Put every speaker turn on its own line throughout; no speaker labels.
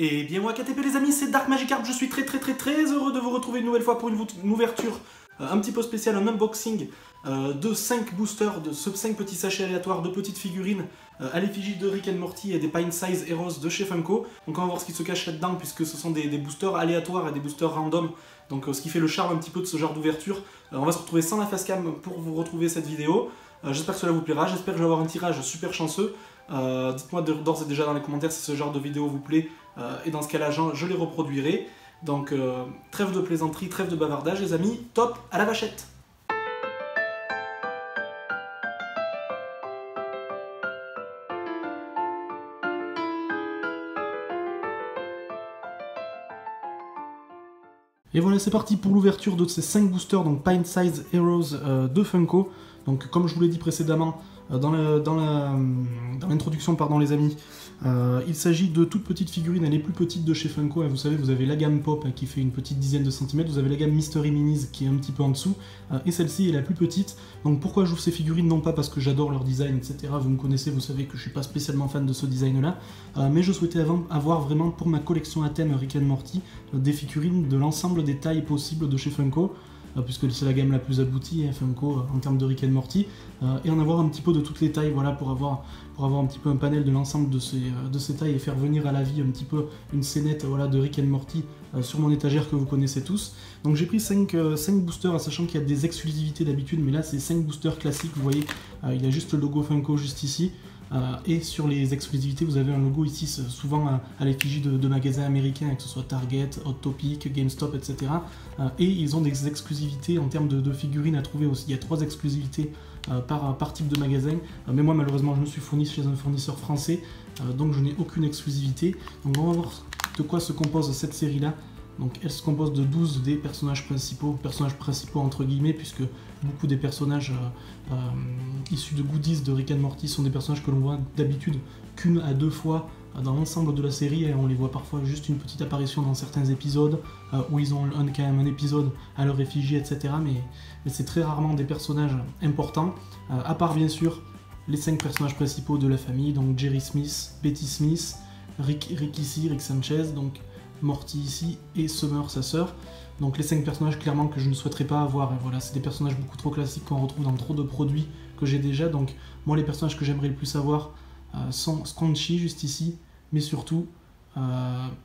Et bien moi KTP les amis, c'est Dark Magikarp, je suis très heureux de vous retrouver une nouvelle fois pour une ouverture un petit peu spéciale, un unboxing de 5 boosters, de 5 petits sachets aléatoires de petites figurines à l'effigie de Rick and Morty et des Pint Size Heroes de chez Funko. Donc on va voir ce qui se cache là-dedans puisque ce sont des boosters aléatoires et des boosters random. Donc ce qui fait le charme un petit peu de ce genre d'ouverture. On va se retrouver sans la facecam pour vous retrouver cette vidéo. J'espère que cela vous plaira, j'espère que je vais avoir un tirage super chanceux. Dites-moi d'ores et déjà dans les commentaires si ce genre de vidéo vous plaît et dans ce cas-là je les reproduirai. Donc trêve de plaisanterie, trêve de bavardage les amis, top, à la vachette. Et voilà, c'est parti pour l'ouverture de ces 5 boosters, donc Pint Size Heroes de Funko. Donc comme je vous l'ai dit précédemment dans l'introduction, pardon les amis, il s'agit de toutes petites figurines, les plus petites de chez Funko. Vous savez, vous avez la gamme Pop qui fait une petite dizaine de centimètres, vous avez la gamme Mystery Minis qui est un petit peu en dessous, et celle-ci est la plus petite. Donc pourquoi j'ouvre ces figurines? Non pas parce que j'adore leur design, etc. Vous me connaissez, vous savez que je suis pas spécialement fan de ce design-là, mais je souhaitais avoir vraiment pour ma collection à thème Rick and Morty des figurines de l'ensemble des tailles possibles de chez Funko. Puisque c'est la gamme la plus aboutie, Funko, en termes de Rick and Morty, et en avoir un petit peu de toutes les tailles, voilà, pour avoir un petit peu un panel de l'ensemble de ces tailles et faire venir à la vie un petit peu une scénette, voilà, de Rick and Morty sur mon étagère que vous connaissez tous. Donc j'ai pris 5 boosters, sachant qu'il y a des exclusivités d'habitude, mais là c'est 5 boosters classiques, vous voyez, il y a juste le logo Funko juste ici. Et sur les exclusivités, vous avez un logo ici, souvent à l'effigie de magasins américains, que ce soit Target, Hot Topic, GameStop, etc. Et ils ont des exclusivités en termes de figurines à trouver aussi. Il y a 3 exclusivités par type de magasin. Mais moi, malheureusement, je me suis fourni chez un fournisseur français, donc je n'ai aucune exclusivité. Donc on va voir de quoi se compose cette série-là. Donc elle se compose de 12 des personnages principaux entre guillemets, puisque beaucoup des personnages issus de goodies de Rick and Morty sont des personnages que l'on voit d'habitude qu'une à 2 fois dans l'ensemble de la série, et on les voit parfois juste une petite apparition dans certains épisodes, où ils ont quand même un épisode à leur effigie, etc. Mais c'est très rarement des personnages importants, à part bien sûr les 5 personnages principaux de la famille, donc Jerry Smith, Betty Smith, Rick ici, Rick Sanchez, donc Morty ici, et Summer, sa sœur. Donc les 5 personnages clairement que je ne souhaiterais pas avoir, et voilà, c'est des personnages beaucoup trop classiques qu'on retrouve dans trop de produits que j'ai déjà. Donc moi les personnages que j'aimerais le plus avoir sont Scrunchy juste ici, mais surtout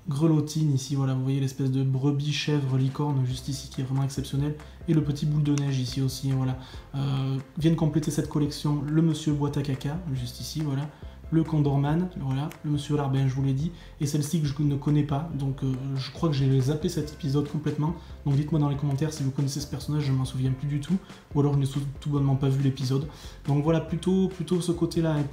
Grelottine ici, voilà, vous voyez l'espèce de brebis, chèvre, licorne juste ici qui est vraiment exceptionnel, et le petit boule de neige ici aussi, et voilà. Viennent compléter cette collection le monsieur boîte à caca, juste ici, voilà, le Condorman, voilà, le monsieur Larbin, je vous l'ai dit, et celle-ci que je ne connais pas, donc je crois que j'ai zappé cet épisode complètement, donc dites-moi dans les commentaires si vous connaissez ce personnage, je m'en souviens plus du tout, ou alors je n'ai tout bonnement pas vu l'épisode. Donc voilà, plutôt ce côté-là, hein,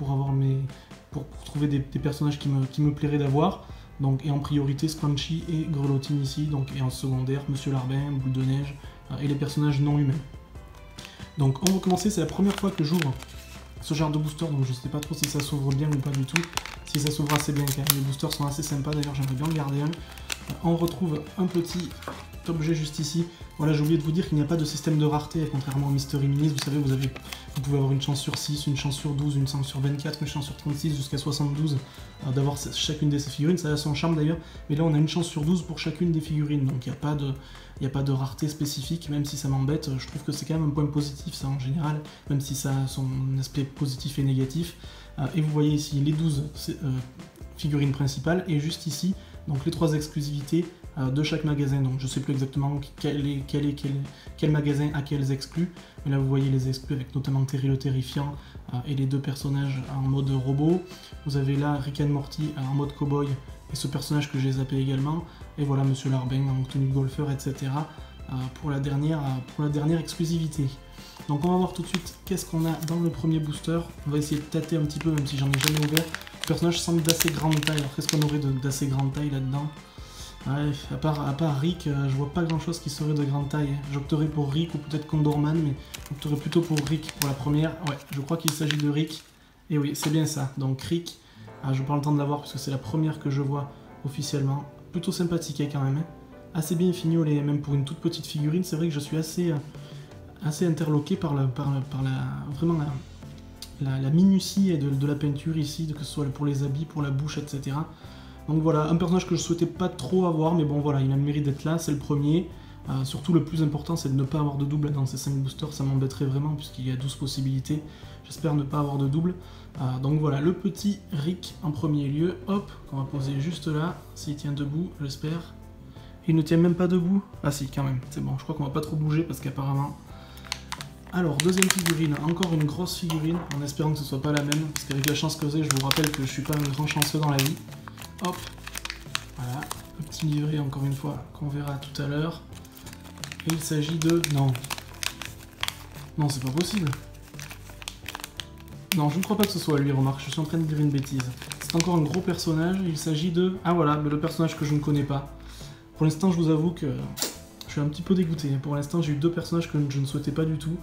pour trouver des personnages qui me plairaient d'avoir. Donc, et en priorité Scrunchy et Grelottine ici, donc, et en secondaire Monsieur Larbin, Boule de Neige, et les personnages non humains. Donc on va commencer, c'est la première fois que j'ouvre ce genre de booster, donc je sais pas trop si ça s'ouvre bien ou pas du tout. Si ça s'ouvre assez bien quand même, les boosters sont assez sympas, d'ailleurs j'aimerais bien en garder un. On retrouve un petit objet juste ici. Voilà, j'ai oublié de vous dire qu'il n'y a pas de système de rareté, contrairement au Mystery Minis. Vous savez, vous pouvez avoir une chance sur 6, une chance sur 12, une chance sur 24, une chance sur 36, jusqu'à 72 d'avoir chacune de ces figurines. Ça a son charme d'ailleurs, mais là on a une chance sur 12 pour chacune des figurines, donc il n'y a pas de rareté spécifique, même si ça m'embête. Je trouve que c'est quand même un point positif ça en général, même si ça a son aspect positif et négatif. Et vous voyez ici les 12 figurines principales, et juste ici, donc les 3 exclusivités de chaque magasin. Donc je sais plus exactement quel magasin a quels exclus, mais là vous voyez les exclus avec notamment Terry le Terrifiant et les 2 personnages en mode robot. Vous avez là Rick and Morty en mode cowboy et ce personnage que j'ai zappé également, et voilà Monsieur Larbin en tenue de golfeur, etc. pour la dernière exclusivité. Donc on va voir tout de suite qu'est-ce qu'on a dans le premier booster. On va essayer de tâter un petit peu, même si j'en ai jamais ouvert. Le personnage semble d'assez grande taille. Alors qu'est-ce qu'on aurait d'assez grande taille là-dedans? Ouais, à part Rick, je vois pas grand chose qui serait de grande taille. J'opterais pour Rick ou peut-être Condorman, mais j'opterais plutôt pour Rick pour la première. Ouais, je crois qu'il s'agit de Rick. Et oui, c'est bien ça. Donc Rick, je prends le temps de l'avoir parce que c'est la première que je vois officiellement. Plutôt sympathique quand même. Hein. Assez bien fignolé, même pour une toute petite figurine. C'est vrai que je suis assez interloqué par la minutie de la peinture ici, que ce soit pour les habits, pour la bouche, etc. Donc voilà, un personnage que je souhaitais pas trop avoir, mais bon voilà, il a le mérite d'être là, c'est le premier. Surtout le plus important, c'est de ne pas avoir de double dans ces 5 boosters, ça m'embêterait vraiment puisqu'il y a 12 possibilités. J'espère ne pas avoir de double. Donc voilà, le petit Rick en premier lieu, hop, qu'on va poser juste là, s'il tient debout, j'espère. Il ne tient même pas debout. Ah si, quand même, c'est bon, je crois qu'on va pas trop bouger parce qu'apparemment... Alors, deuxième figurine, encore une grosse figurine, en espérant que ce soit pas la même, parce qu'avec la chance que j'ai, je vous rappelle que je suis pas un grand chanceux dans la vie. Hop, voilà, le petit livret encore une fois, qu'on verra tout à l'heure. Et il s'agit de... Non. Non, c'est pas possible. Non, je ne crois pas que ce soit lui, remarque, je suis en train de dire une bêtise. C'est encore un gros personnage, il s'agit de... Ah voilà, le personnage que je ne connais pas. Pour l'instant, je vous avoue que je suis un petit peu dégoûté. Pour l'instant, j'ai eu 2 personnages que je ne souhaitais pas du tout.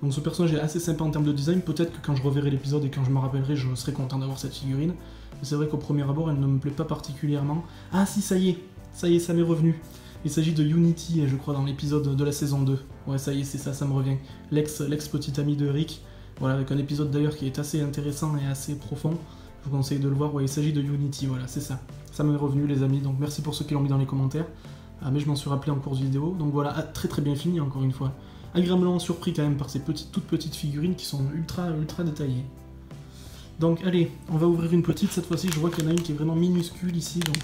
Donc ce personnage est assez sympa en termes de design. Peut-être que quand je reverrai l'épisode et quand je me rappellerai, je serai content d'avoir cette figurine. Mais c'est vrai qu'au premier abord, elle ne me plaît pas particulièrement. Ah si, ça y est, ça m'est revenu. Il s'agit de Unity, je crois, dans l'épisode de la saison 2. Ouais, ça y est, c'est ça, ça me revient. L'ex-petit ami de Rick. Voilà, avec un épisode d'ailleurs qui est assez intéressant et assez profond. Je vous conseille de le voir. Ouais, il s'agit de Unity, voilà, c'est ça. Ça m'est revenu, les amis, donc merci pour ceux qui l'ont mis dans les commentaires. Mais je m'en suis rappelé en cours de vidéo. Donc voilà, très très bien fini, encore une fois. Agréablement surpris quand même par ces toutes petites figurines qui sont ultra détaillées. Donc allez, on va ouvrir une petite cette fois-ci. Je vois qu'il y en a une qui est vraiment minuscule ici, donc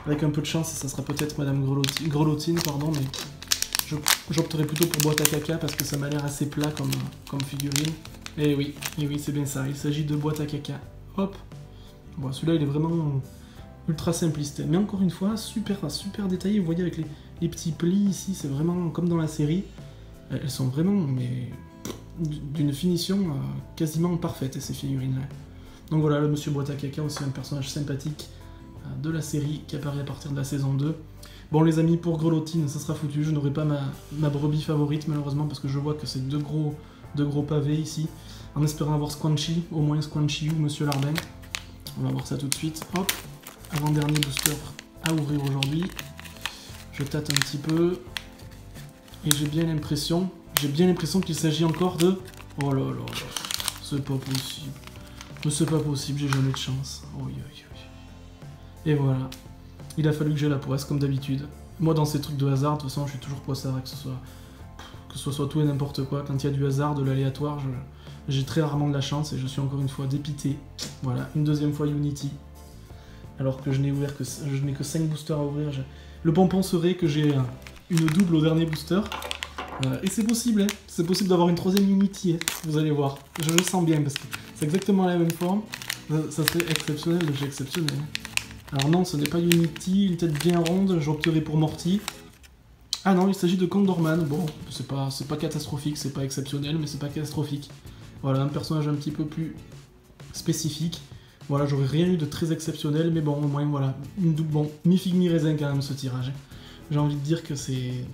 avec un peu de chance, ça sera peut-être Madame Grelottine, pardon, mais j'opterai plutôt pour boîte à caca parce que ça m'a l'air assez plat comme figurine. Et oui, c'est bien ça, il s'agit de boîte à caca. Hop. Bon, celui-là il est vraiment ultra simpliste, mais encore une fois, super détaillé. Vous voyez avec les petits plis ici, c'est vraiment comme dans la série. Elles sont vraiment d'une finition quasiment parfaite, ces figurines-là. Donc voilà, le monsieur boîte à caca, aussi un personnage sympathique de la série qui apparaît à partir de la saison 2. Bon les amis, pour Grelottine, ça sera foutu, je n'aurai pas ma brebis favorite malheureusement, parce que je vois que c'est deux gros pavés ici, en espérant avoir Squanchy, au moins Squanchy ou Monsieur Larbin. On va voir ça tout de suite, hop, avant-dernier booster à ouvrir aujourd'hui. Je tâte un petit peu, et j'ai bien l'impression qu'il s'agit encore de... Oh là là là, c'est pas possible. Mais c'est pas possible, j'ai jamais de chance. Oh, et voilà. Il a fallu que j'ai la poisse, comme d'habitude. Moi, dans ces trucs de hasard, de toute façon, je suis toujours poissard, que ce soit tout et n'importe quoi. Quand il y a du hasard, de l'aléatoire, j'ai très rarement de la chance et je suis encore une fois dépité. Voilà, une deuxième fois Unity. Alors que je n'ai que 5 boosters à ouvrir. Le pompon serait que j'ai une double au dernier booster. Et c'est possible, hein. C'est possible d'avoir une troisième Unity, hein. Vous allez voir. Je le sens bien parce que c'est exactement la même forme. Ça serait exceptionnel de chez exceptionnel. Alors non, ce n'est pas Unity, une tête bien ronde, j'opterai pour Morty. Ah non, il s'agit de Condorman. Bon, c'est pas catastrophique, c'est pas exceptionnel, mais c'est pas catastrophique. Voilà, un personnage un petit peu plus spécifique. Voilà, j'aurais rien eu de très exceptionnel, mais bon, au moins, voilà. Bon, mi-figue, mi-raisin quand même, ce tirage. J'ai envie de dire que c'est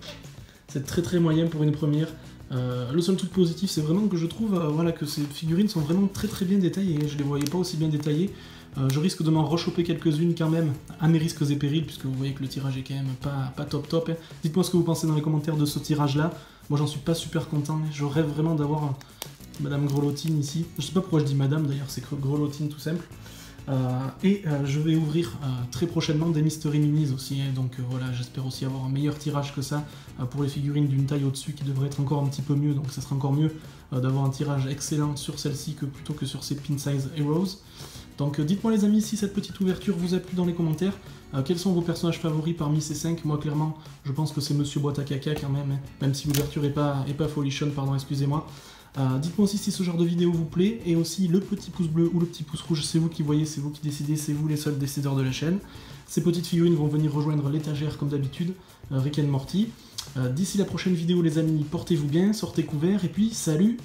très moyen pour une première. Le seul truc positif, c'est vraiment que je trouve voilà, que ces figurines sont vraiment très bien détaillées. Je les voyais pas aussi bien détaillées. Je risque de m'en rechoper quelques-unes quand même, à mes risques et périls, puisque vous voyez que le tirage est quand même pas top. Hein. Dites-moi ce que vous pensez dans les commentaires de ce tirage-là. Moi, j'en suis pas super content. Je rêve vraiment d'avoir Madame Grelottine ici. Je sais pas pourquoi je dis Madame, d'ailleurs, c'est Grelottine tout simple. Je vais ouvrir très prochainement des Mystery Minis aussi, hein, donc voilà, j'espère aussi avoir un meilleur tirage que ça pour les figurines d'une taille au-dessus qui devrait être encore un petit peu mieux, donc ça sera encore mieux d'avoir un tirage excellent sur celle-ci plutôt que sur ces Pin Size Heroes. Donc dites-moi les amis si cette petite ouverture vous a plu dans les commentaires, quels sont vos personnages favoris parmi ces 5, moi clairement je pense que c'est Monsieur Boîte à Caca quand même, hein, même si l'ouverture est pas folichonne, pardon, excusez-moi. Dites-moi aussi si ce genre de vidéo vous plaît, et aussi le petit pouce bleu ou le petit pouce rouge, c'est vous qui voyez, c'est vous qui décidez, c'est vous les seuls décideurs de la chaîne. Ces petites figurines vont venir rejoindre l'étagère comme d'habitude, Rick and Morty. D'ici la prochaine vidéo les amis, portez-vous bien, sortez couverts, et puis salut